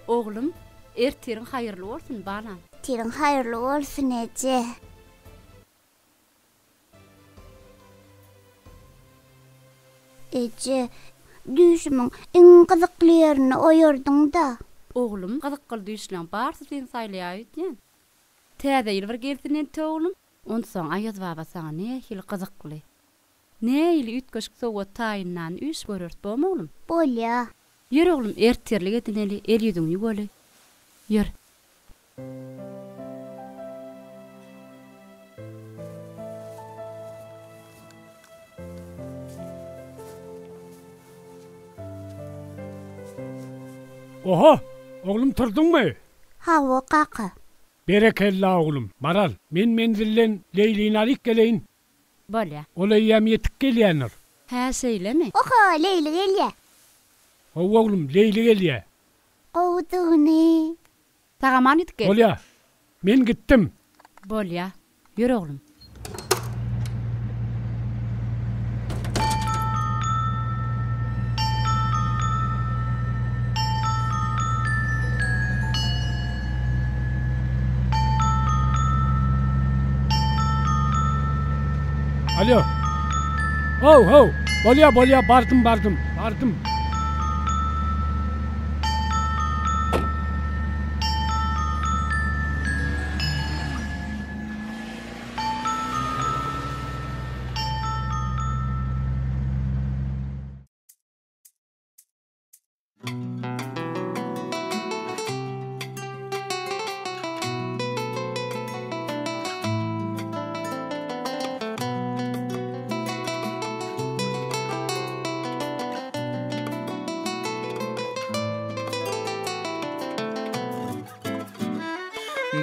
Oğlum, erterin hayırlı olsun balam. Terin hayırlı olsun ece. Ece, düşmün en kızıklı yerini oyurdun da. Oğlum, kızıkkıl düşlen barsı sen saylaýaýdyn. Täze ýyl bir gelsinden oğlum, onsoň Aýaz baba sana nähili kızykly. Nähili ütgeşik sowa taýyndan üç görürt bolma oğlum. Bolýa. Ýür oğlum, erterlik edineli, el ýüzüňi göli. Ýür. Oha, oğlum turdunmy? Hawa kaka. Berekella oğlum. Maral, men menzillen Leyli'ni alyp geleýin. Bolýa. Olaýam ýetip gelýändir. Hä söýlemi? Oha, Leyli gelýär. Oğlum, Leyli gelýär. Gowduny. Tagaman ýetip. Bolýa. Men gittim. Bolýa. Ýür oğlum. Alo. Ho. Bolýa, bardım.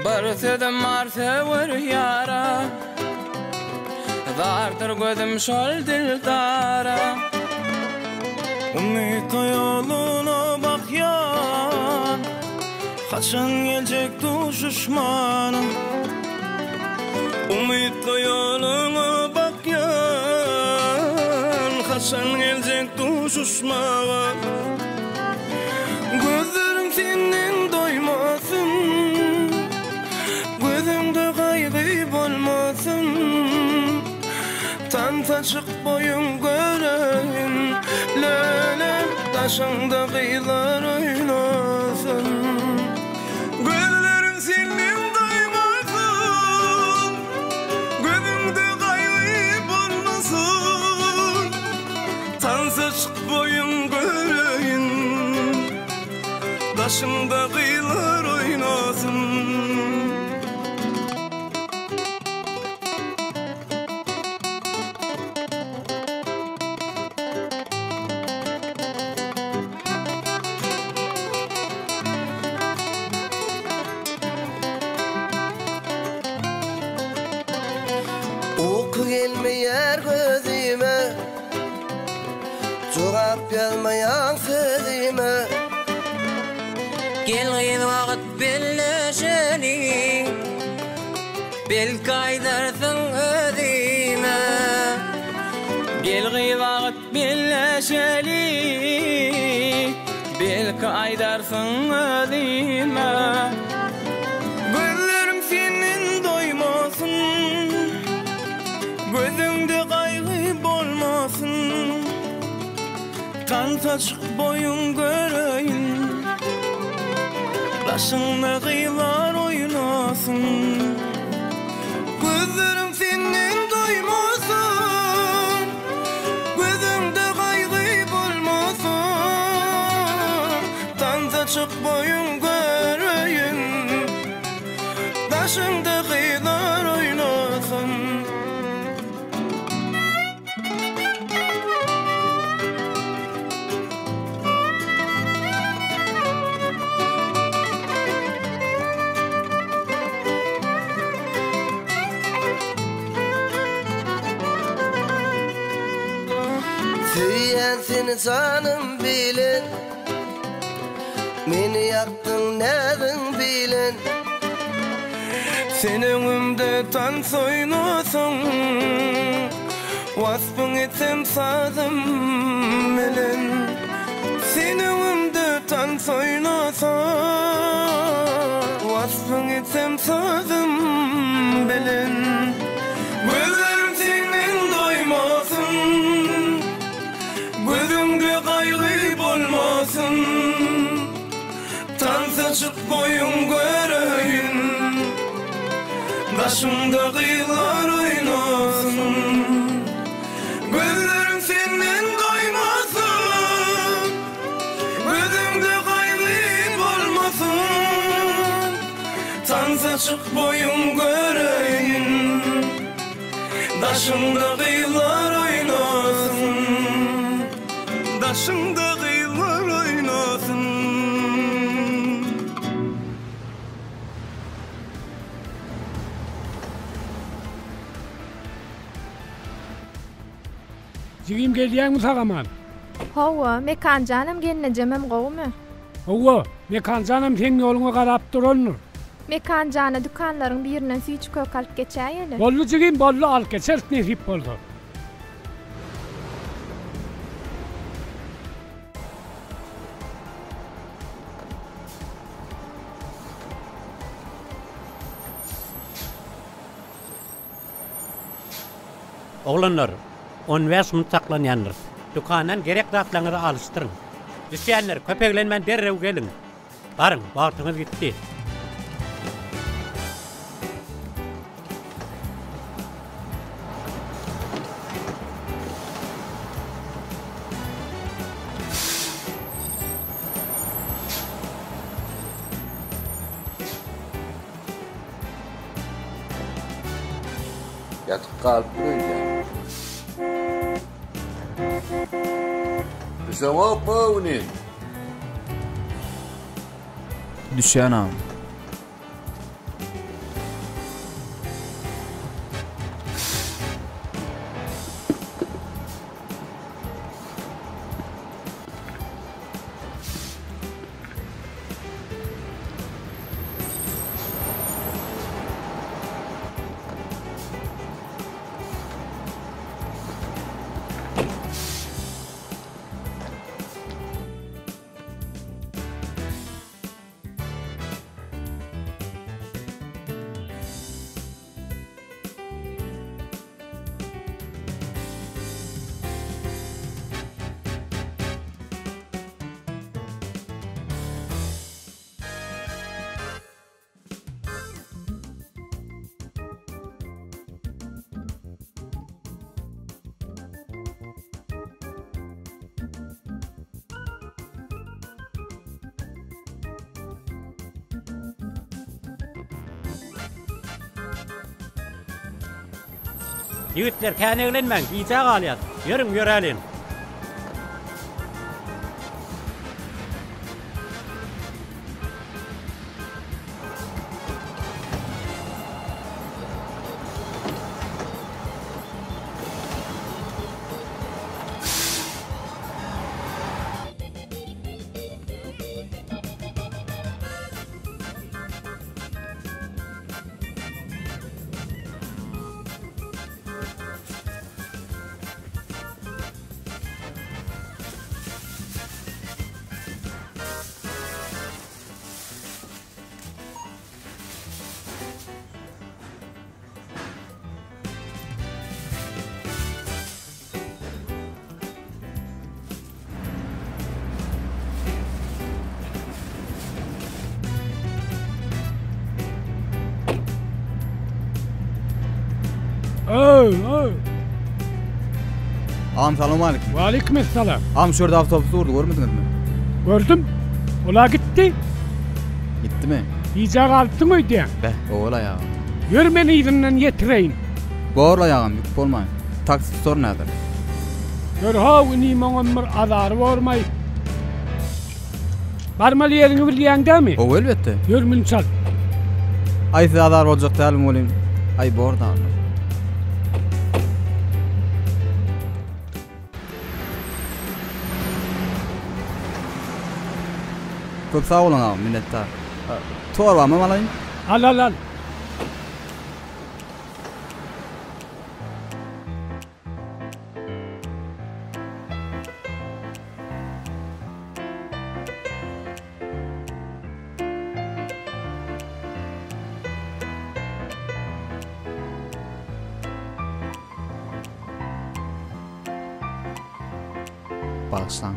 Bartı martı var yara, vardır gözüm şol dildara. Umit yoluna bak ya, kaçan gelecek düşmanım. Umit yoluna bak ya, kaçan gelecek düşmanım. Gözlerim senin doymasın, gözümde kaygı olmasın. Tan taşık boyun göreyim, lelem taşında kıyılar oynasın. Gözlerim senin doymasın, gözümde kaygı olmasın. Tan taşık boyun göreyim, taşında kıyılar oynasın. Gelmeyer gözüme, cevap gelmeyen sözüme. Gelgin vakit belleşeni, bel kaydarsın özüme. Gelgin vakit belleşeni, bel kaydarsın özüme. Gözlerim senin doymasın, gözümde kaygı bolmasın. Kan saçık boyun göreyim, başında kıyılar oynasın. Gözlerim senin doymasın, taşık boyun göreyim, başımda kıyılar oynasın. Süyen seni canım bilen, meni yaktın nedin bilen. Sen ömümde tan soynusun, vasfın etsem sadım melen. Sen ömümde tan soynusun, vasfın etsem sadım melen. Gözlerim senin doymasın, gözümde kaygı bolmasın. Tan saçık boyun göreyim, başımda kıyılar oynasın. Gözlerim senden doymasın, gözümde kaygı bolmasın. Tan saçık boyun göreyim, başımda kıyılar oynasın. Başımda kıyılar oynasın. Jigim gelýän mi sagaman? Hawa, mekan canım gelne jemem gowmy? Owa, mekan janam teň ýoluňa garap durandyr. Mekan jana dükanlaryň birinden süýçü kök alyp geçäýeli. Bollu jigim bollu alyp geçer nesip boldy. Oğlanlar, 15 minut saklanyanlar. Dükkanan gerek zatlarını alıştırın. İsteyenler köpeklenmen derrev gelin. Barın, vaktiniz gitti. Yatıp kalıp duruyor. Düşen yok mu onun? Düşen ağam. Yiğitler käneglenmeň, giýje galýar. Ýörüň ýörälen. Ağam selamun aleyküm. Wa aleykumesselam. Ağam şurada avtobüs durdu görmediniz mi? Gördüm. Ola gitti. Gitti mi? İyice kalıptın öyle. Be, oğul ya. Gör beni izinden getireyim. Borla yağım, yük olmayın. Taksi sor nedir? Gör ha uniman ömür azarı varmay. Barmalı yerini bilýän dämi? O elbette. Gör münsal. Ay zadar olacak tälim olayım. Ay bordan. Çok sağ olun ağam, minnettar. Torba mı alayım? Al. Bağışlan.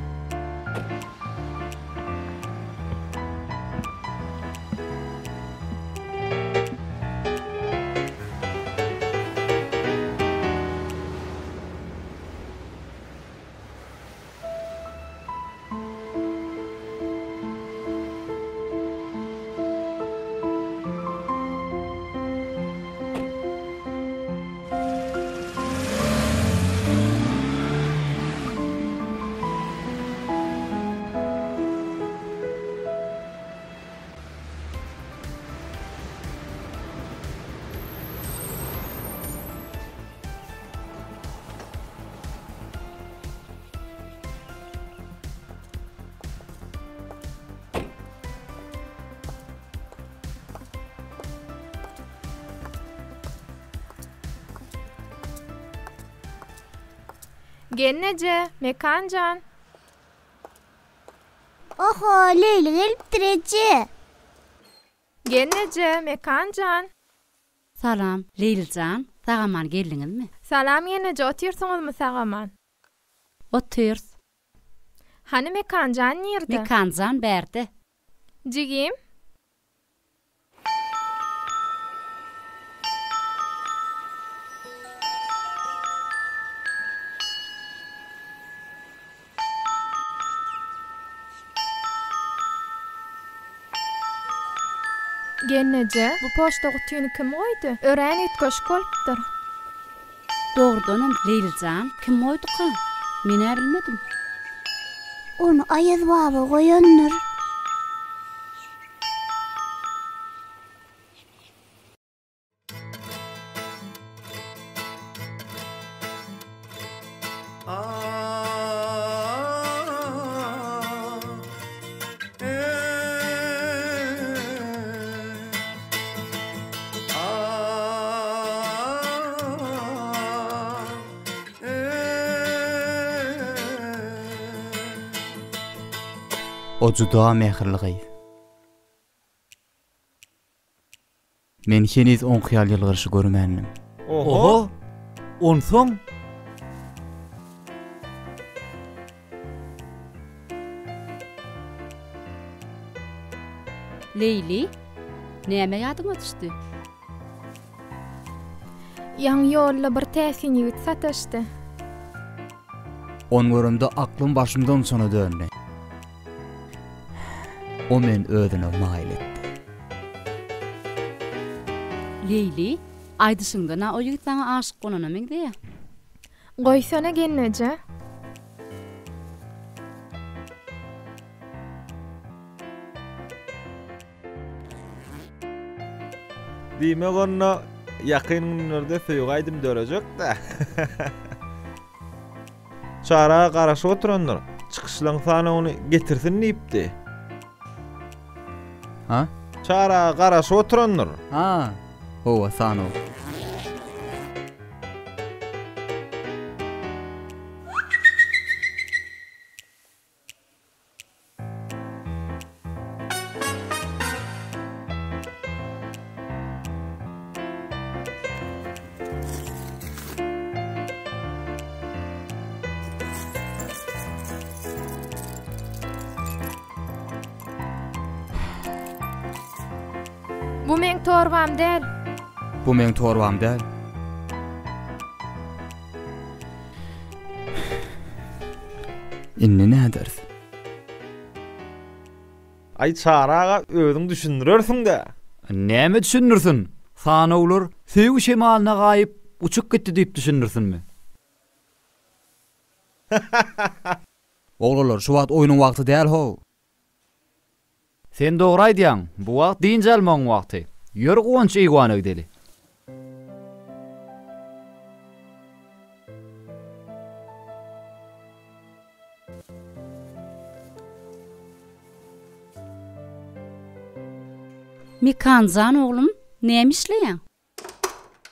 Gennece, Mekancan. Oho, Leyli gelip direce. Gennece, Mekancan. Salam, Leylcan. Sagaman geldiňizmi? Salam Gennece, otursaňyzmy sagaman? Oturs. Hani Mekancan nerede? Mekanjan berde. Jigim? Gennece, bu poçta gutyny kim goýdy? Örän etgeş bolupdyr. Doğrudanam Leylcan. Kim goýdyka? Men bilmedim. Onu Ayaz baba goýandyr. O juda mehirli. Men heniz 10 hyal ýylgyrsy görmänim. Oho. Onsoň Leyli, näme ýadyňa düşdi? Ýaňy ýolla bir täsin ýigit sataşdy. On görümde aklım başımdan sona döndü. O men ödüne mail etdi. Leyli, aýdyşyňda o ýigit saňa aşyk bolanamyň diýe. Goýsana Gennece. diýmek onda ýakyn günlerde söýgaýdym dörejek de. Çara garaşy oturanlar çykyşlaň sana onu getirsin diýipdi. Ha? Çara garaşy oturanlar. Ha. O sano. Bu men torbam däl. Bu men torbam däl. Inni näder? Ay çarağa özüň düşündürersiň-de. Näme düşünürsin? Sana ular sevgi şemalyna gaýyp uçup gitdi diýip düşünürsinmi? Oglalar, şu wagt oýunyň wagty däl ho. Sen dogry aýdýaň, bu wagt diýince almaň wagty. Ýör goňç ýygwany gideli. Mikanzan oğlum, näme işleýän?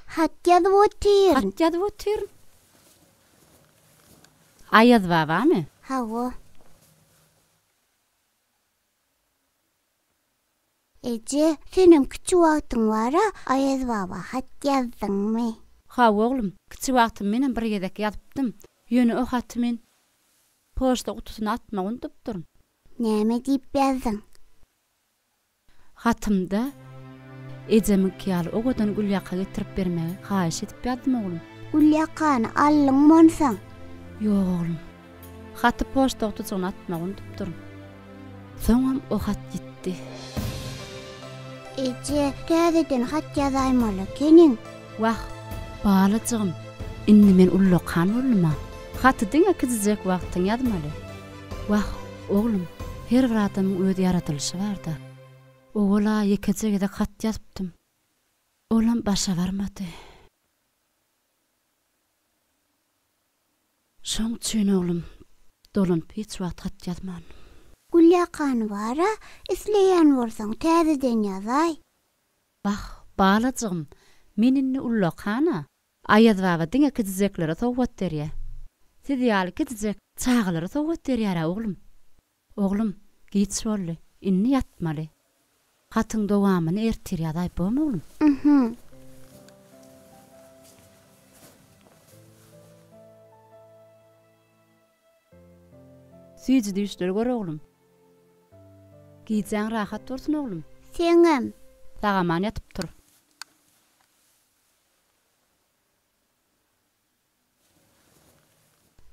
Hat ýazyp otyr. Hat ýazyp otyr. Aýaz babamy? Hawa. Eje, senin küçük wagtyň bara, Aýaz baba hat ýazdyňmy? Ha oğlum, küçük wagtym menen bir gezek ýazypdym. Ýöne o haty men poçta kutusyna atmak unutup durm. Näme diýip ýazdyň? Hatymda ejemin kiýaly o godan Gulýaka getirip bermegi haýyş edip ýazdym oğlum. Gulýakany allyňmy onsaň? Ýok oğlum. Haty poçta kutusyna atmak unutup durm. Soňam o hat gitdi. Eje, täzeden hat ýazaýmaly keniň. Wah, balajygym, indi men ullokan bolma. Haty diňe kizjek wagtyň ýazmaly. Wah, oğlum, her bir adamyň öz ýaradylşy bar-da. Oğla ýekejegede hat ýazypdym. Olam başa barmady. Şoň üçin oğlum, dolanyp hiç wagt hat ýazman. Gulýakany bara, isleýän bolsaň täzeden ýazaý. Bah, balajygym, menini ullokana. Aýaz baba diňe kizjeklere sowgat berýär. Siz ýaly kizjek çağlara sowgat berýär oğlum. Oğlum, git şolly, inni ýatmaly. Hatyň dowamyny ertir ýazaý bolma oğlum. Süýji düşler gör oğlum. Giysen rahat dursun oğlum. Seňem. Sagaman yatıp dur.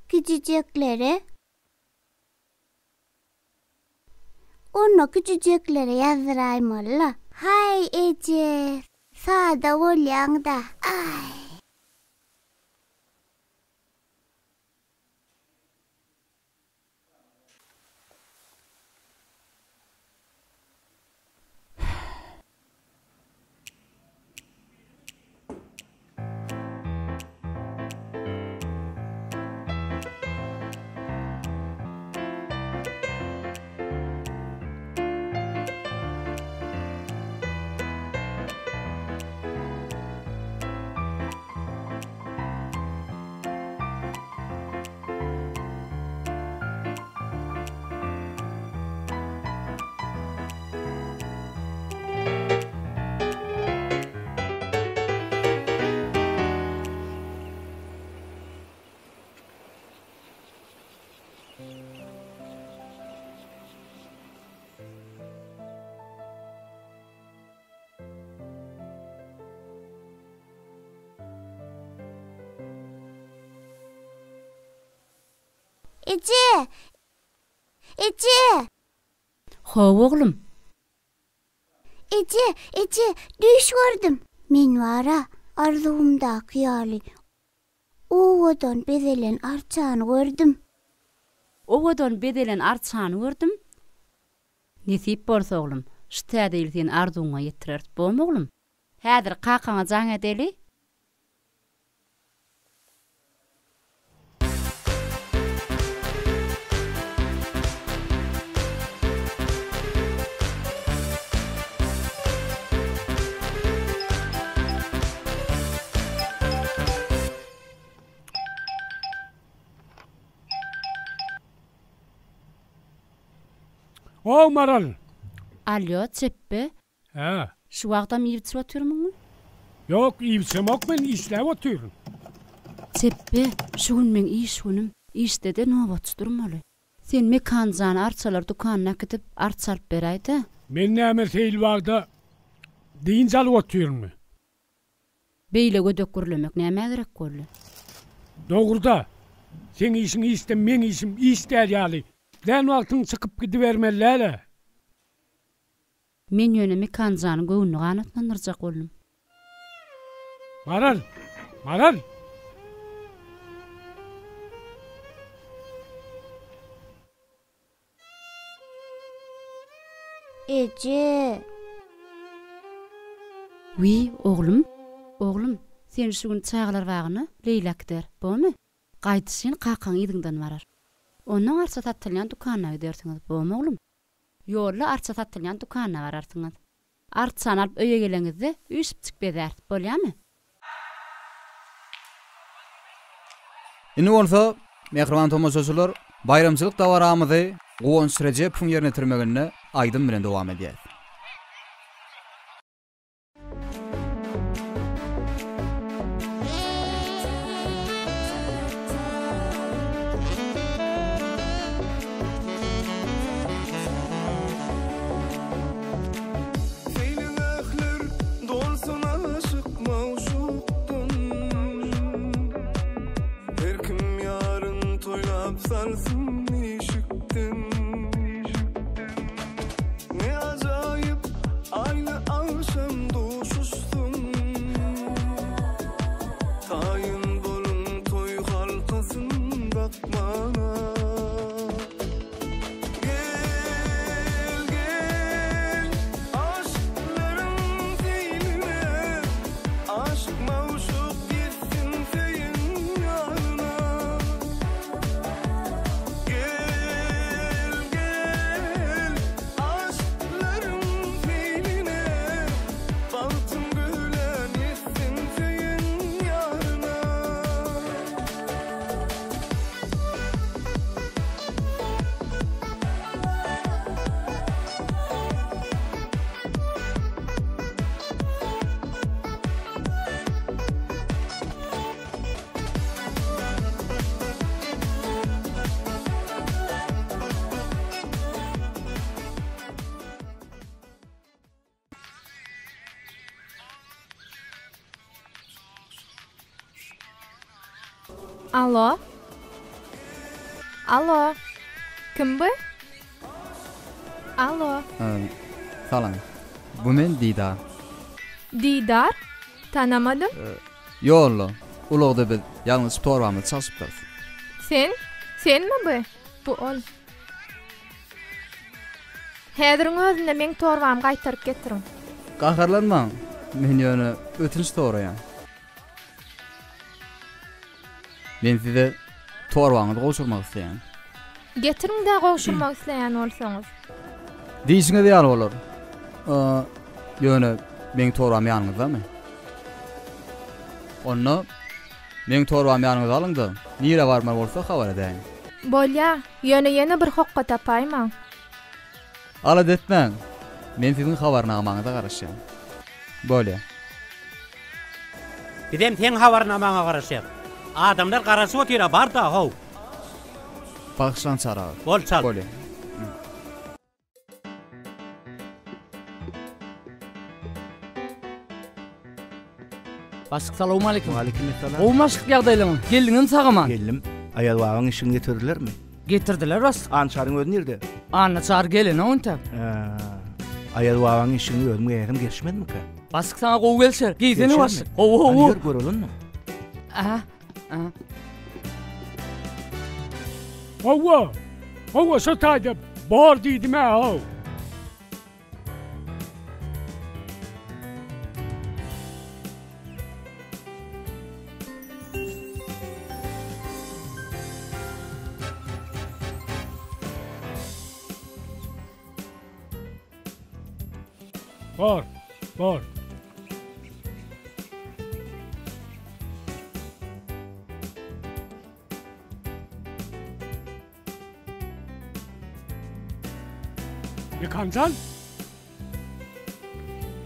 Küçücekleri. Onu küçüceklere yazdıraýmaly. Hay Eje, sada bolýaň da. Ay. Eje! Eje! Haw oğlum. Eje, düş gördüm. Men wara arzumdaky ýaly. Owadan bedelen arçany gördüm. Owadan bedelen arçany gördüm. Nesip bolsa oğlum, ştäde ilsen arzuňa ýetirer bolma oğlum. Häzir qaqaňa jaň edeli. O Maral. Alyo, çeppe. Ha. Şu wagtam ýypçy oturmaňmy? Yok, ýypçamak men işläp oturýan. Çeppe, şu gün men iş günüm, işde de nowat durmaly. Sen mekanjany arçalar dukanyna gidip arç alyp beräýdi. Men näme seýil wagda diýince alyp oturýarmy? Beýle gödek gürlemek näme gerek boldy? Dogruda. Sen işiňi istem, men işim isdär ýaly. Lan wagtyň çykyp gidibermeli. Men ýöne Mekanjanyň göwnüni ganatlandyrjak boldum. Maral, Maral. Ece. Wi, oglum. Oglum, sen şu gün çağlar wagyny leýlek der, bolmy? Gaýdyşyn qaqaň ýydyňdan barar. Onuň arça satylýan dukana gidersiňiz, bolmy oglum? Ýolda arça satylýan dukana bararsyňyz. Arçany alyp öýe geleňizde üýsüp bezär, bolýarmy? Indi bolsa, mehriban tomoşaçylar, bayramçylyk dawaramyzy goňç Recep pun ýerine tirmeginde aýdym bilen dowam edýär. Sarsın ışıktın. Ne acayip aynı akşam doğuşuştun. Tayin bolun toy halkasın bakmana. Gel gel aşkların diline. Aşk mavşuk gitsin senin yanına. Alo? Alo? Kim bu? Alo? Salam. Bu men Didar. Didar? Tanamadım. Yo'lla. Ulug'da biz yalnız torbamı çalıpdyr. Sen mi bu? Bu ol. Häziriň özünde men torbamy gaýtaryp getirin. Gaharlanma. Men ýöne ötünç toraýan. Men size torbaňyzy goşurmak isleýän. Getirin de goşurmak isleýän bolsaňyz. Diýişiňe diýär bolar. Ýöne men torbam ýanyňyzdamy? Onu men torbam ýanyňyza alyňda. Nire barmar bolsa habar edäň. Bolýa, ýöne bir hokka tapaýma. Ala detmäň. Men siziň habarnamaňyza garaşýar. Bolýa. Gidem sen habarnamaňa garaşýar. Adamlar garaşyp otyra bar da how. Bakşan çara. Bolçal. Bolýa. Başyk salamu alaykum. Aleykümselam. O maşyk ýagdaýlaryň. Geldiňiz sagama. Geldim. Ayal wağın işini getirdilermi? Getirdiler ras. Ançaryň özü nerede? Anna çar gelin onta. Ayal wağın işini özüme ýerim geçmedimi ki? Başyk sana gowy gelşer. Giýseni başyk. Ho. Gör görelin. Aha. Owa satayda bar diýdim ha. Bar. Mekancan?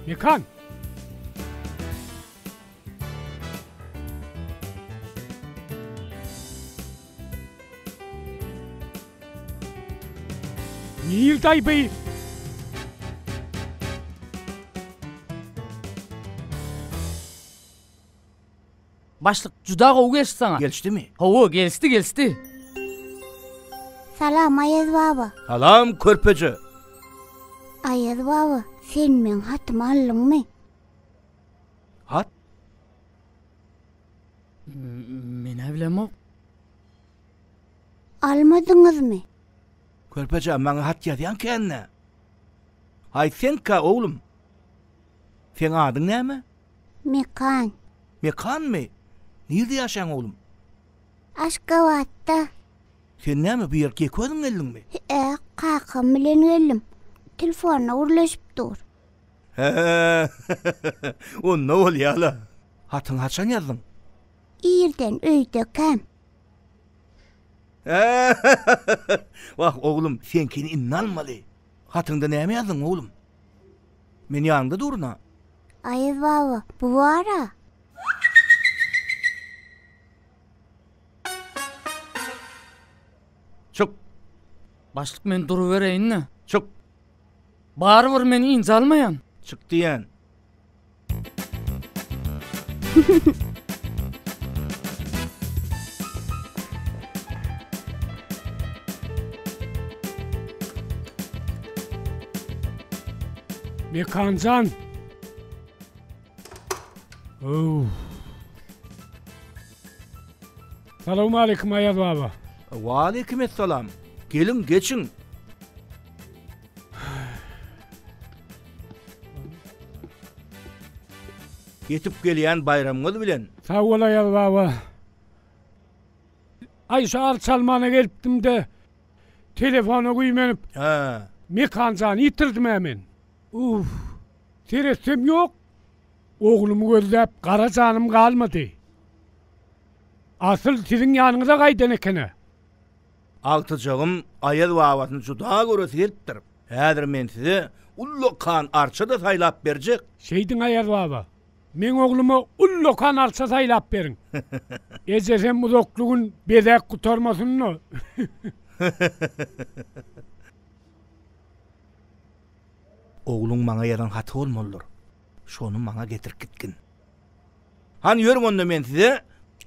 Mekan? Nirday bey? Başlyk juda gowy gelşdi sana. Gelşdimi? Ho, gelşdi. Salam Ayaz baba. Salam körpeci. Ayaz baba, Sen men hatym aldyňmy? Hat? Men evlemok. Almadyňyzmy? Körpeje maňa hat ýazýan kenne. Ay senka oğlum. Sen adyň näme? Mekan. Mekanmy? Nerede ýaşaýan oğlum? Aşgabatda. Sen näme bu ýerge ködüň geldiňmi? Kakam bilen geldim. Telefonna urlaşıp dur. O ne bolýarla? Hatyň haçan ýazdyň? İrden öýde kam. Vah oğlum senkini inanmaly. Hatyňda näme ýazdyň oğlum? Men ýanynda durna. Ay baba, bu wara. Çık. Başlyk men durubereýin-ne? Çık. Barbyr meni injalmaýan. Çık diýen. Mekancan. Salamu aleyküm Ayaz baba. Wa aleyküm esselam. Gelin geçin. Yetip gelýän bayramňyz bilen. Sağ ol Ayaz baba. Ay şahar çalmana gelipdim de telefonu güýmenip. Mekancan yitirdim hemen. Teresem yok. Oğlumu gözlep kara canım kalmadı. Asıl sizin yanınıza kaydan ekene. Altıcığım Ayaz babasyny juda göresi gelipdir. Häzir men size Ullokan arça da saylap berjek. Şeydin Ayaz baba. Men oğlumu Ullokan arça saylap berin. Ejesem muzokluğun bezek kutarmasın. Oğlum maňa ýazan haty bolmalydyr. Şonu maňa getirip gitgin. Han ýörüň onda men size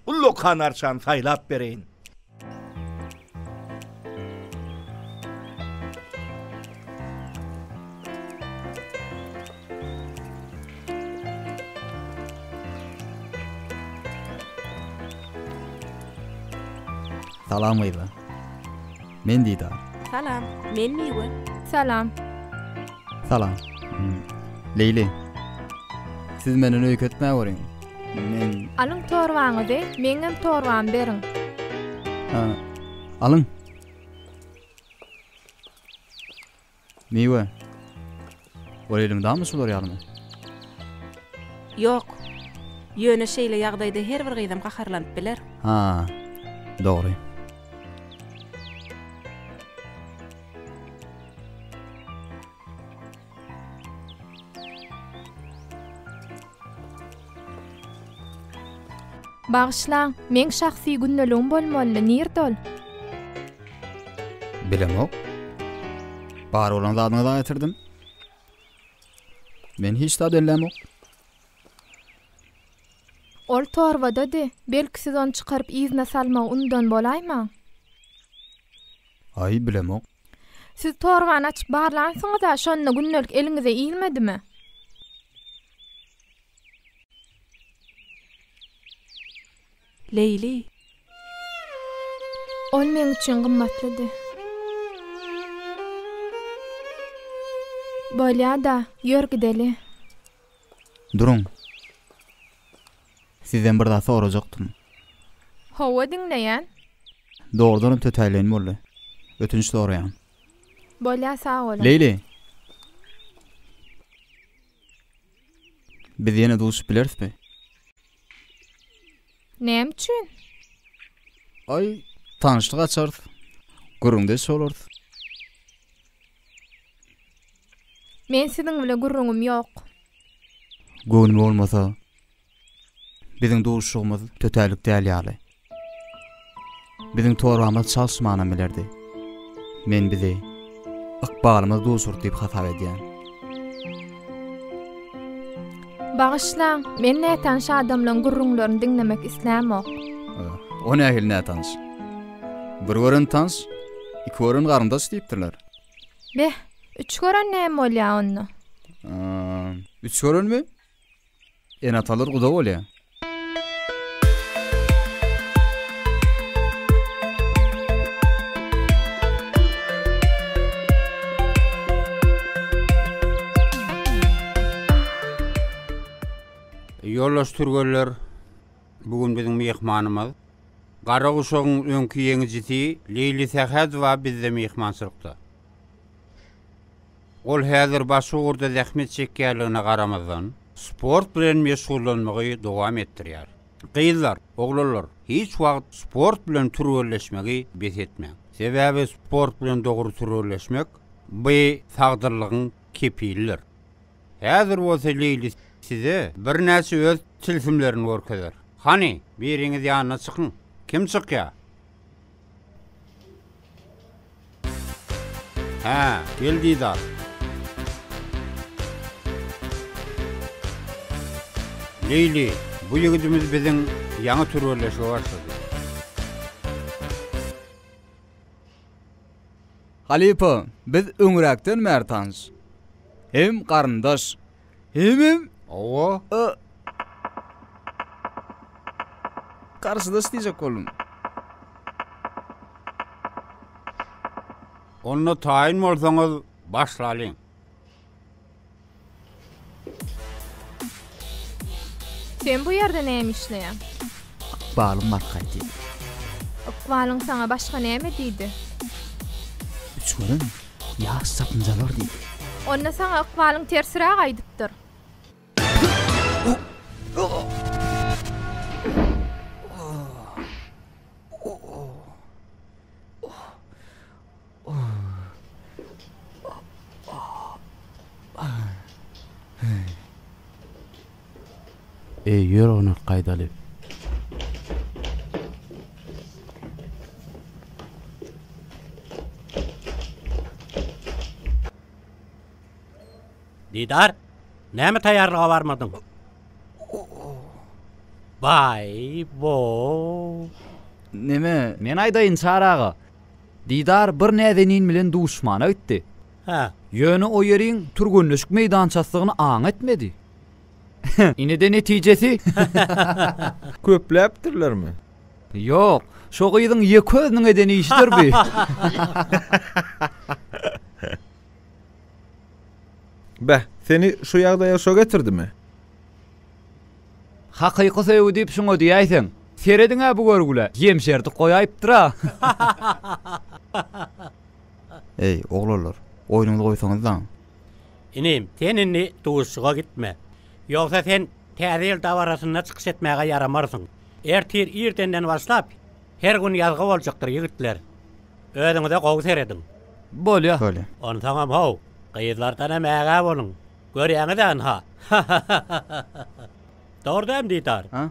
Ullokan arçany saylap bereýin. Salam Ayba. Men Dida. Salam, men Miwe. Salam. Salam. Leyli. Siz meni öýketmä görüň. Men Alyň torwaňyzy, meňem torwam beriň. Alyň. Miwe. Borelimdami şolar ýalymy? Ýok. Ýöne şeýle ýagdaýda her bir gydam gaharlanyp biler. Ha. Dogry. Bağışlaň, men şahsy günneliğim bolmaly, nirdol? Bilemok. Bar olan zadyňy da getirdim. Men hiç da dellemok. Ol torwada-dy, belki siz onu çykaryp izne salmak undan bolaýma? Ay bilemok. Siz torwany açyp barlansyňyz-da şonda günnelik eliňize iýilmedimi? Leyli. Ol men üçin gymmatlydy. Bolýa-da, ýör gideli. Durun. Sizden bir daha sorajaktym. Hawa diňleýän? Doğrudan tötäýlen boldy. Ötünç soraýan. Bolýa sağ bolun. Leyli. Biz ýene duşup bilersmi? Näme üçin? Ay, tanışlyk açarys. Gurrunde solarys. Men siziň bilen gurrungum ýok. Gönüm bolmasa, biziň duşugymyz tötälik däl ýaly. Biziň torwamyz çalşmana bilerdi. Men bizi ykbalymyz duşur diýip hasap edýän. Bağışlaň, men nätan şu adamlaryň gurrunglaryny diňlemek islämok. O nähil nätans? Bir görün tans, iki görün garyndaş diýipdirler. Beh, üç gören näme bolýar onu? Üç görün mü? En atalır guda bolýar. Yollaş türgöller, bugün bizim mehmanımız. Garaguşoğun önkü yeňijiti Leyli Sahadova bizde mehmansylykda. Ol häzir başuurda zähmet çekýärligine garamazdan sport bilen meşgullanmagy dowam etdirýär. Gyýlar, oglanlar hiç wagt sport bilen türgölleşmegi besetmeň. Sebäbi sport bilen dogry türgölleşmek bu sagdyrlygyň kepildir. Häzir bolsa Leyli size bir näçe öz tilsimlerini görkezler. Hani biriňiz ýanyna çykyň. Kim çykýar? Ha, geldi da. Leyli, bu ýigitimiz biziň ýaňy türgölleşige başlady. Halipa, biz öňüräkden mertans. Hem garyndaş, hem owa karşıdaş diýjek bolum. Onu taýin bolsaňyz başlalyň. Sen bu ýerde näme işleýän? Balym markaty. Okwalyň saňa başga näme diýdi? Üç görün, ýaş sapynjalar diýdi. Onda saňa okwalyň tersiräk aýdypdyr. Ýör onu gaýdaly. Didar, näme taýýarlyga barmadyň? Bay, bo. Neme? Men aýdaýyn çaraga. Didar bir nädenin bilen duşmana gitdi. Ha. Ýöne o ýeriň türgünleşik meýdançasylygyny aň etmedi. Ine de netijesi köpläpdirlermi? Ýok, şo gyýdyň ýeki özüň edeni işdirbi. Bäh, seni şu ýagdaýa şo getirdimi? Hakyky söýüp diýip şoňa diýäýsiň. Serediňä bu görgüle, ýemşerdi goýaýypdyra. Ey, oglanlar, oýnuňyzy goýsaňyz-da. Inim, seninni duşuga gitme. Yoksa sen täze dawarasynda çykyş etmäge yaramarsyň. Ertir irtenden başlap her gün ýazgy boljakdyr ýigitler. Özüňize gowy serediň. Bolýa. Bolýa. Onu taňam haw. Gyýzlardan emäge boluň. Görýäňizden ha. Dordam diýtar. Ha?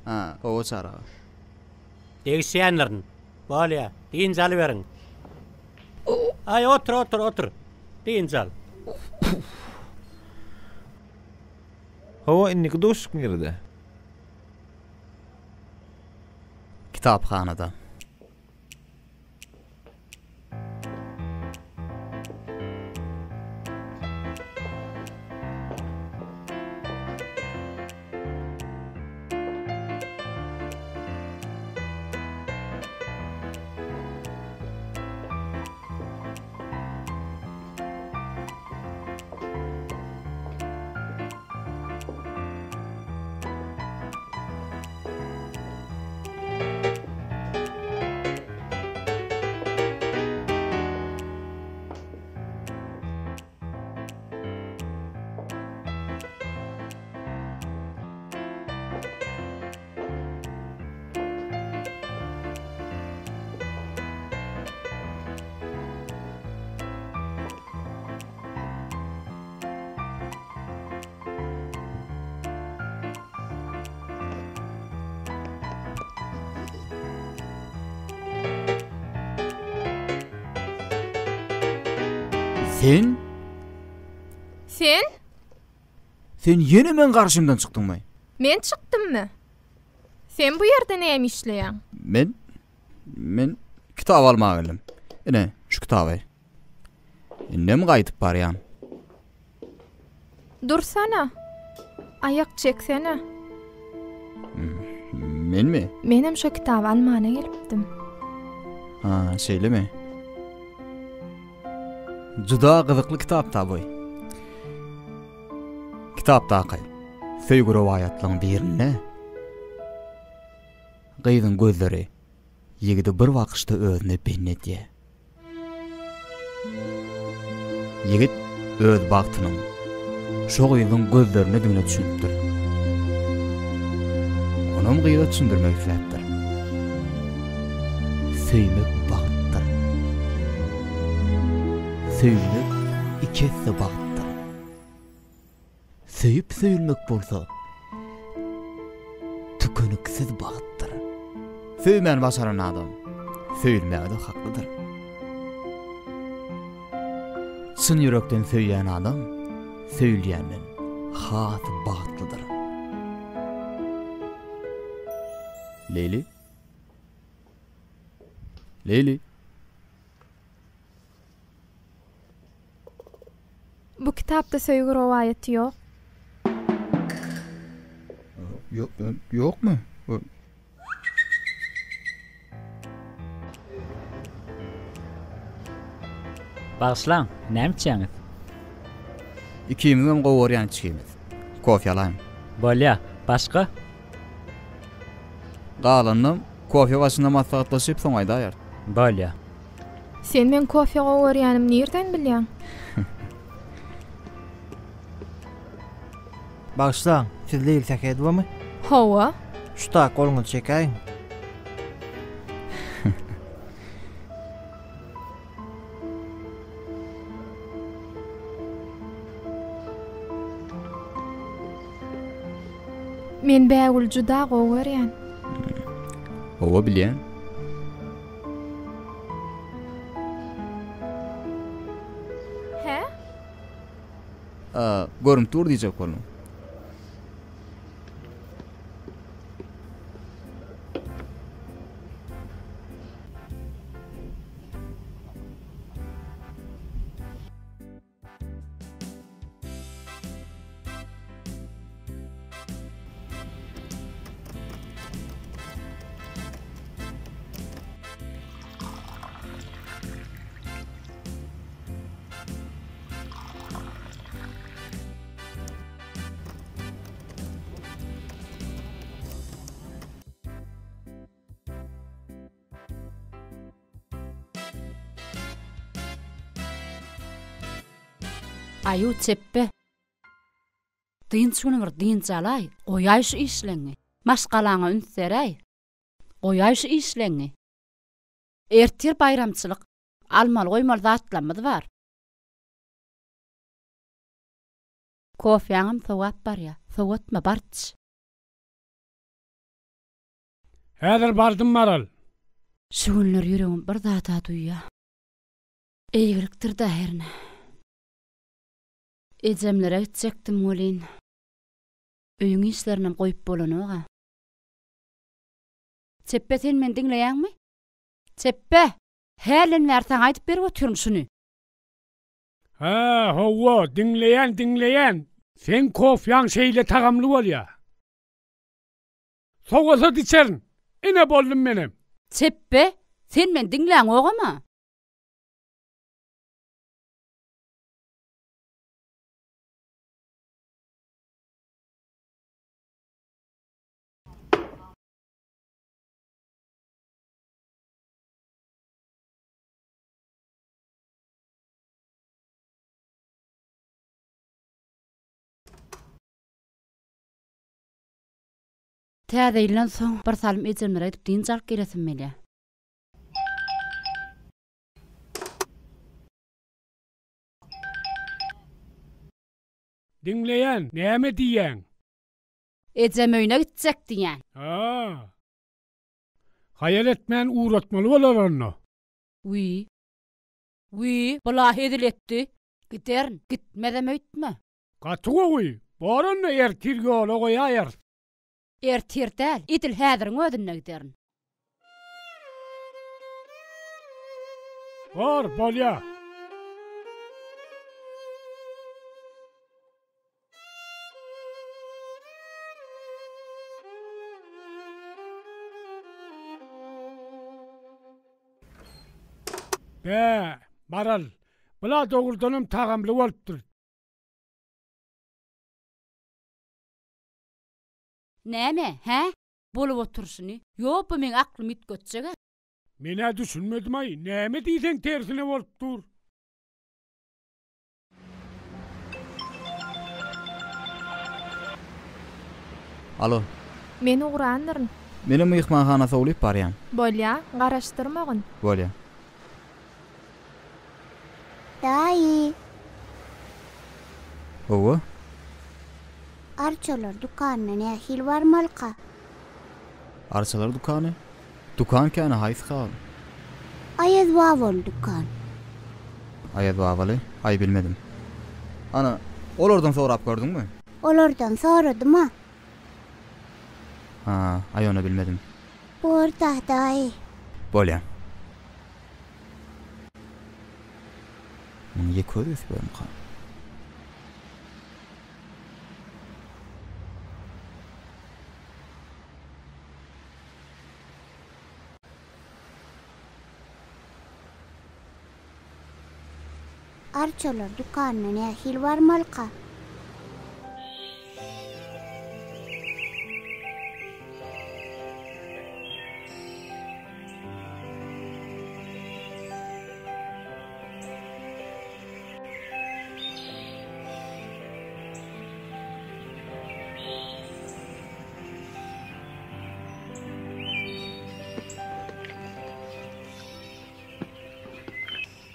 Ha, o çara. Degişýänlerin. Bolýa, diýinjal beriň. Ay otur. Diýinjal. Hawa inniki duşuk nerede? Kitapxanada. Sen? Sen yine men karşımdan çıktın mı? Men çıktım mı? Sen bu yerde näme işleýän? Men kitap almağa geldim. Ine şu kitabı. Innem gaýtyp barýan. Dursana. Ayak çeksene. Men mi? Menem şu kitabı almana gelipdim. Ha, şeýle mi? Juda gyzykly kitap taby. Kitapda akay. Söýgü rowaýatlaryň birine gyzyň gözleri ýigidi bir wagtda özüne bennetdi. Ýigit öz bagtynyň şo gyzyň gözlerine döne düşünipdir. Onam gyýda düşündirmek isläpdir. Söýmek bagtdyr. Söýmek ikisi bagtdyr. Söýüp söýülmek bolsa tükeniksiz bagtdyr. Söýmän başaran adam söýülmäge haklydyr. Çyn ýürekden söýýän adam söýülýänden has bagtlydyr. Leyli? Leyli? Bu kitapda söýgü rowaýaty ýok. Yok mu? Bağışlan, näme içýäňiz? Ikimiz gowaryan içýämiz. Kofe alaýym. Bolýa, başga? Galannym kofe başynda maslahatlaşyp soňaýda aýar. Bolýa. Sen men kofe gowaryanym nerden bilýän? Bağışlan, siz Leyli Sakadowmy? Hawa. Şuta goluňy çekäýin. Men bägül juda gowaryan. Owa bilýän. He? Görüp dur diýjek bolum. Ayu çeppe. Dyn şunu bir dyn çalay. Oýaý şu işleňi. Maşgalaňa ünseräý. Oýaý şu işleňi. Ertir bayramçylyk almaly goýmaly zatlamyz bar. Kofeňim sowap barýa. Sowatma barç. Häzir bardym maral. Şu günler ýüregim bir zata duýýar. Eýgilikdir da herne. Ejemlere gitjekdim bolyn. Öýüň işlerini goýup bolanyga. Çeppe sen men diňleýäňmi? Çeppe, hälen bersäň aýdyp berip oturym şunu. Ha, howa, diňleýän. Sen kofýaň şeýle tagamly bolýa. Sowasa diçerin. Ine boldum menem. Çeppe, sen men diňleýäň ogama? Täze ýylan soň bir salym ejemlere edip dyn jalyp gelesim melä. Diňleýän, näme diýýäň? Ejem öýüne gitjek diýän. Ha. Hayal etmän uğratmaly bolar onu. Bula hediletdi. Giderin, gitmedem öýtme. Gatyga goý. Barany ertirge ola goýaýar. Ertirdäl, idil häziriň ödünne giderin. Bar, bolýa. Be, Maral. Bula doğrudanım tagamlı bolupdyr. Näme, he? Bolup oturşuny. Ýok, bu meň aklym itgetjek. Mene düşünmedim ay. Näme diýsen tersine bolupdyr. Alo. Men uğrandyryn. Menem mehmanhanasy ulyp barýan. Bolýa, garaşdyrmagyn. Bolýa. Daýy. Owa. Arçalar dukanyna nähil barmalka? Arçalar dukany. Dukan kene haýsy hal? Ayaz bol dukan. Ayaz babaly, ay bilmedim. Ana, olardan sorap gördüňmi? Olardan soradım ha. Ha, ay onu bilmedim. Borda daýy. Bolýa. Niye köýüs benim kan? Arçalar dukanyna nähil barmalka?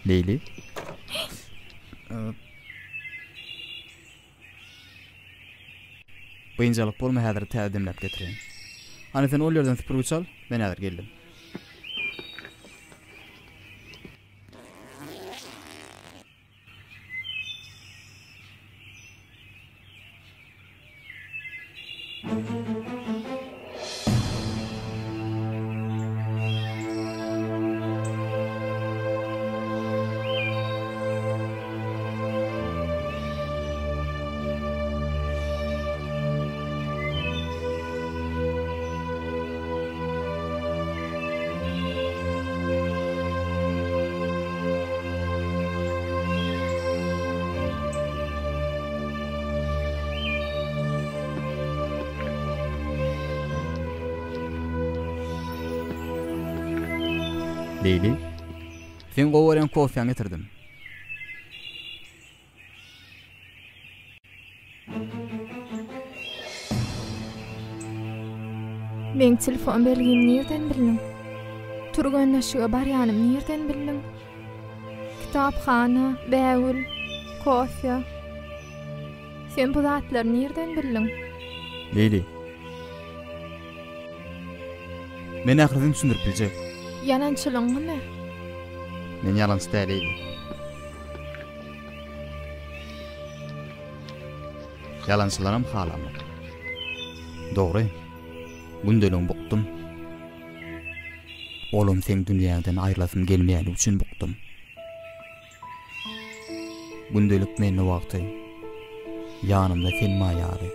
Leyli. Bıyıncalık bolma häzir täzimläp getirin. Hani sen ol yerden süpürgü çal, ben häzir geldim. Leyli, sen gowaran kofyan getirdim. Men telefon belgim nereden bildim? Turganlaşyga barýanym nereden bildim? Kitapxana, bägül, kofya. Sen bu zatlar nereden bildin? Leyli. Men ahyrdan düşündirip biljek. Yalançylygyňmy? Men yalançy däl. Yalançylaram halamy. Dogry. Gündeliň bukdum. Olum sen dünýäden aýrylasym gelmeýän üçin bukdum. Gündelik meni wagty. Ýanymda sen maýary.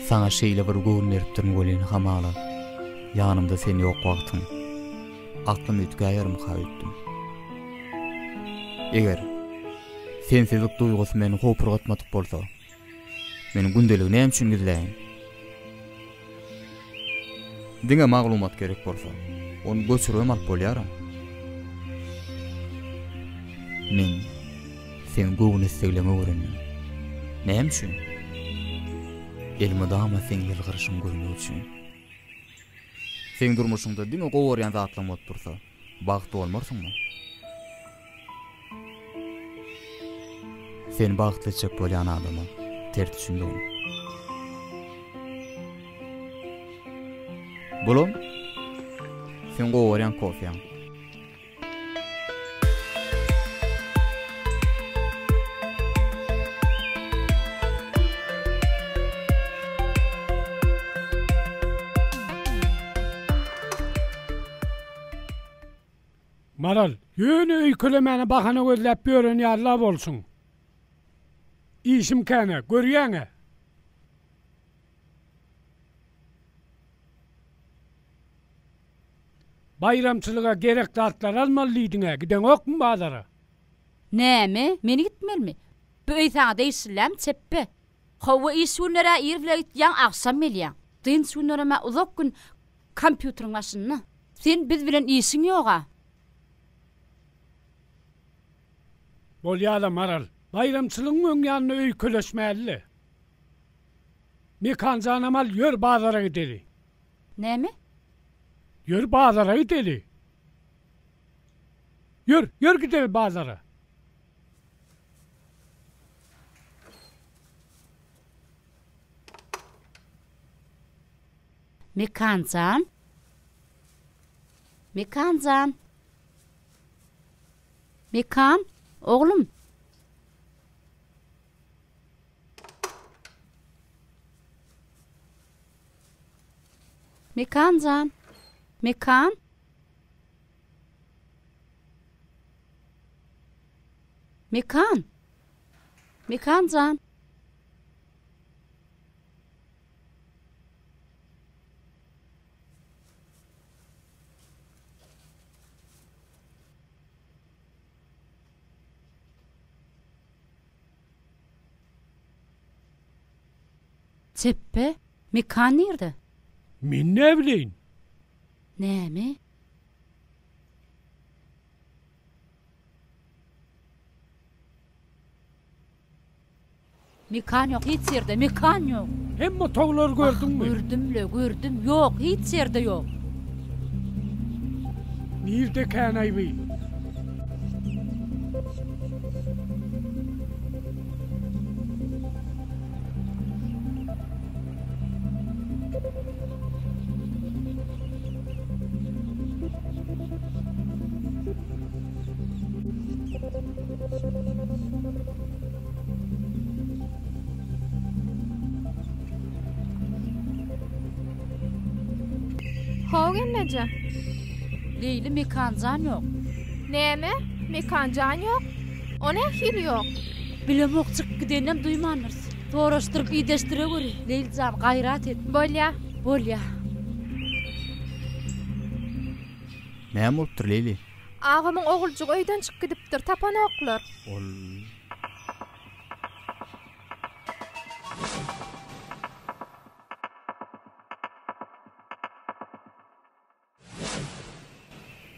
Sana şeýle bir görünýärdir bolan hamala. Ýanymda sen ýok wagtyň. Aklym ütgäýärmi haýytdym. Eger sensizlik duýgusy meni gopurgatmadyk bolsa, meni gündelik näme üçin gizläýin? Diňe maglumat gerek bolsa, onu göçürmem alyp bolýaram. Men sen goýuny segleme öwrendim. Näme üçin? Elime dama sen ýylgyryşyň görmek üçin. Sen durmuşyňda diňe gowaryan zatlaň bolup tursa, bagty bolmarsyňmy? Sen bagtly çek bolýan adamy tert düşündim. Bolom, sen gowaryan kofyan. Maral, ýöne öýkelemeni bahana gözläp bören ýarla bolsun. İşim kene, görýäňe. bayramçılığa gerekli atlar almalıydın giden ok mu bazara? Näme? Meni gitmelmi? Böyüsana değişsillem çeppe. Hava isunlara irvle gityan aksam melyan. Dyn sunlara ma uzak gün kompüterin başına. Sen biz bilen isin yoga. Bolyada maral. Bayramçılığın ön yanına öyküleşmeli. Mekancan amal yör bazara gideli. Näme? Yör bazara gideli. Yör gideli bazara. Mekancan? Mekancan? Mekan? Oğlum? Mekancan? Mekan? Mekan? Mekancan? Teppe, mekan nerede? Min ne bileyim? Näme? Mekan yok, hiç yerde mekan yok. Hem motorlar gördün mü? Gördüm. Yok, hiç yerde yok. Nerede kanay bey? Hogen nece? Leyli mekancan yok. Näme? Mekanjan yok. O ne hil yok? Bilem okçuk gidenem duymanırs. Doğraştırıp ideştire göre. Leylcan gayrat et. Bolya. Näme bolupdyr Leyli? Ağamın oğulcuk öyden çık gidipdir, tapan oklar.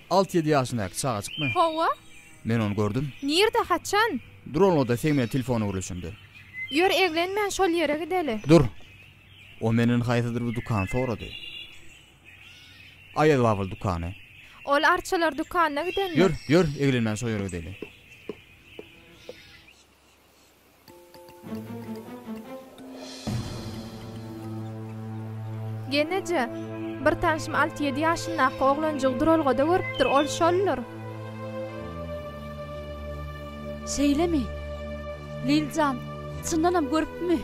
Alt 7 ýaşyndaky çagaçykmy? Hova? Men onu gördüm. Nirde haçan? Durolda sen meni telefonu gurulşundy. Ýör eglenmän şol ýere gideli. Dur. O menen haýsydyr bu dukan sorady. Aýal wawul dukany. Ol arçalar dukanyna gidenler. Ýör, eglenmän şol ýere gideli. Genece, bir tanşym 6-7 ýaşyndaky oglanjyk durolgada görüpdir, ol şollar. Seylemi. Leylcan, çyndanam görüpmi?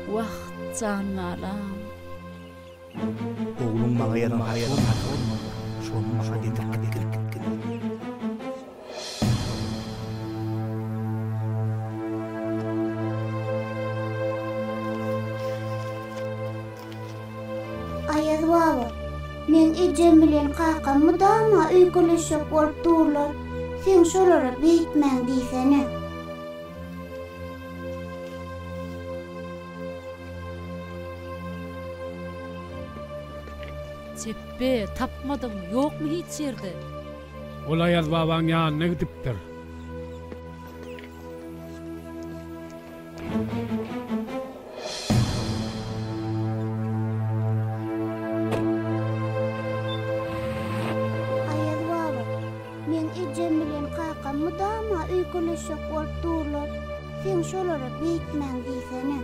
Wah, canlaram. Oğlum maňa ýaran şonu maňa getirip Ayaz baba, men ejem bilen kakamy dama öýküleşip bolup durlar. Sen şolara beýtmäň diýsene. Teppe, tapmadım, yok mu hiç yerde? Ol Ayaz babaň ýanyna gidipdir. Ayaz baba, men ejem bilen kakamy dama öýküleşip bolup durlar. Sen şolara beýtmäň diýsene.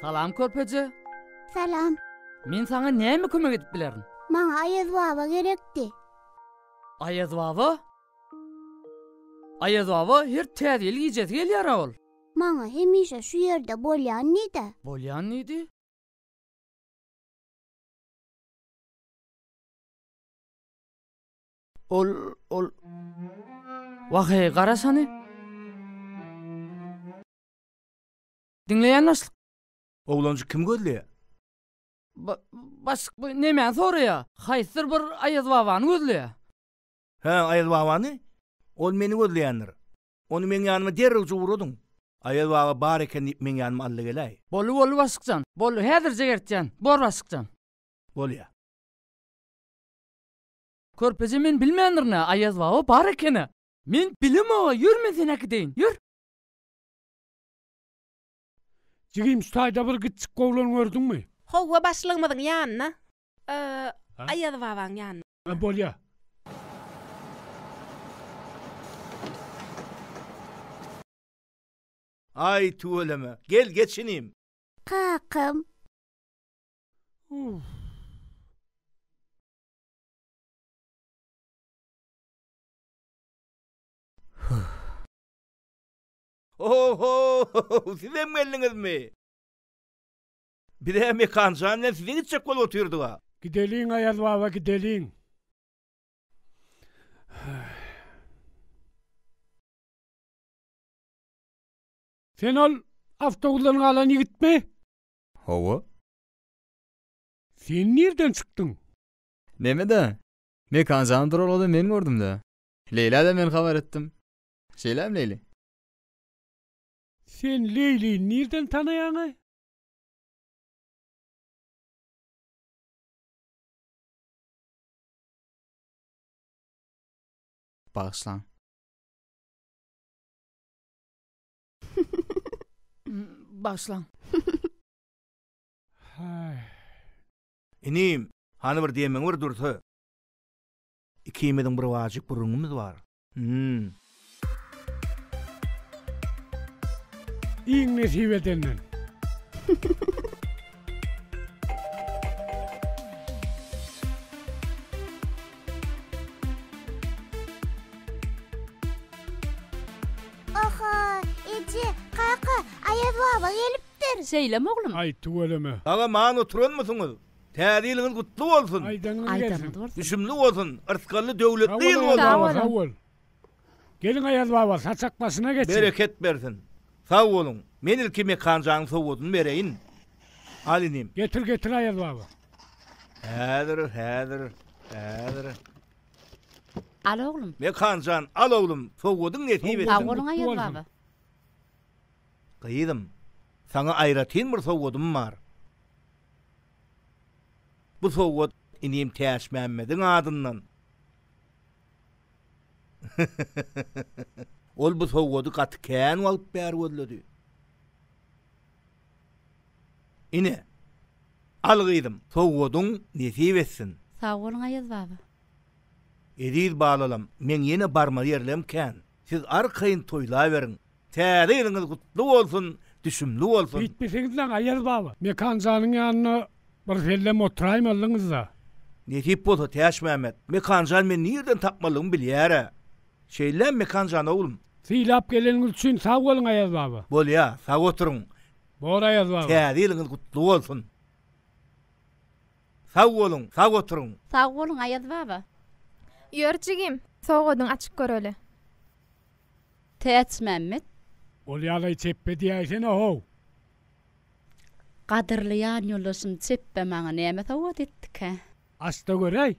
Salam körpeje. Salam. Men sana näme kömek edip bilerin? Maňa Ayaz baba gerekdi. Ayaz baba? Ayaz baba her täzeli ýejet gelýär ol. Maňa hemişe şu ýerde bolýan nida? Bolýan nidi? Ol Wahy garasany? Dinleýän naşlyk. Oglanjy kim gözleýär? Başyk näme soraýar? Haýsyr bir aýaz babany gözleýär. Ha, aýaz babany? Ol meni gözleýändir. Onu men ýanyma derrew jowuradyň. Aýaz baba bar eken men ýanyma ally gelýär. Bolu başykjan. Bolu häzirje gertjan. Bor başykjan. Bolýar. Körpeje men bilmeýändirne aýaz baba bar ekeni. Men bilim o, yürme sen akideyin, yür. Jigim stayda bir gitçik gowlan gördün mü? Howa başlygmadyň ýanyna. Aýaz babaň ýanyna. Bolýar. Ay tuğleme, gel geçineyim. Kakam. Oho, size mi geldiniz mi? Bir de mekancanla size gidecek kol oturdu ha. Gidelin Aýaz baba, gidelin. Sen ol avtogullarını alan yigit mi? Hawa? Sen nereden çıktın? Neme de? Mekancan duraladı men gördüm de. Leyla da men haber ettim. Şeylem Leyli. Sen Leyli'yi nereden tanıyanı? Bağışlan. Başlan. İnim, hani bir diýmeň bir dursa. İkimizin bir wajyk burunumuz var. İň nesip edenden. Aha, Ece, kaka, Aýaz baba gelipdir. Seýlem oglum. Ay tuweleme. Aga man oturan mısınız? Täzeliňiz gutly bolsun. Aydaňyz gelsin. Düşümli bolsun, ırtgally döwletli ýyl Sağ bolsun. ol. Gelin Aýaz baba, saçakmasına geçin. Bereket bersin. Sağ olun. Men ilki mekanjaň sowudun bereýin. Alinim. Getir Aýaz baba. Häzir. Al oglum. Mekanjan, al oglum, sowudun nesip etsin. Sağ olun Aýaz baba. Gyýdym. Saňa aýratyn bir sowudum bar. Bu sowud inim Täş Mämmediň adyndan. Ol bu sowudy gatykän alyp bäri gözledi. Ine. Algyydym. Sowudyň nesip etsin. Sağ olun Aýaz baba. Ediz bağlalam. Men yine barma yerlemken. Siz arkaýyn toýlaýberin. Täzeliňiz gutly bolsun, düşümli bolsun. Bitmesiňiz lan Aýaz baba. Mekanjanyň ýanyna bir sellem oturaým aldyňyz da. Netip bolsa Täş Mämmed. Mekanjan men nerden tapmalygymy bilýär. Şeýle mekanjan oglum. Syýlap geleniňiz üçin sag bolun Aýaz baba. Bolýa, sag oturuň. Bor Aýaz baba. Täzeliňiz gutly bolsun. Sag bolun, sag oturuň. Sag bolun Aýaz baba. Ýörjigim, soğudyň açyk göreli. Täç Mämmed. Ol ýaly çeppe diýäsen ho. Gadyrlaýan ýoldaşym çeppe maňa näme sowat etdik ha? Asta görej.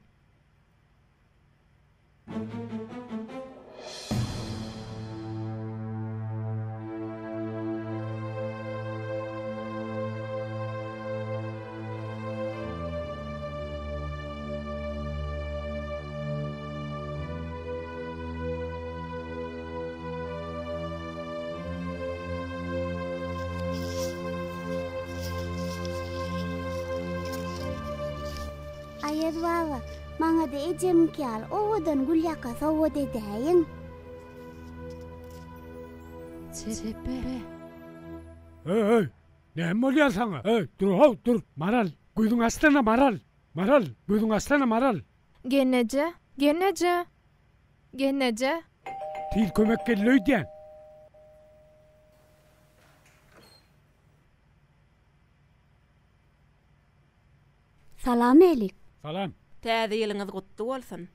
Aýaz baba, maňa da ejem kel, owadan Gulyaka sowud edäýin. Çepe. Hey, näme bolýar saňa? Hey, dur, maral. Güýdüň astyna maral. Güýdüň astyna maral. Genneje. Til kömek gelýär. Salam elik. Salam. Täze ýylyňyz gutly bolsun.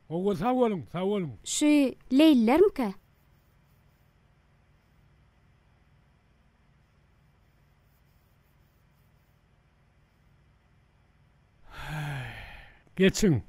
Ogo sağ olun. Şu Leyliler mi ki? Geçin.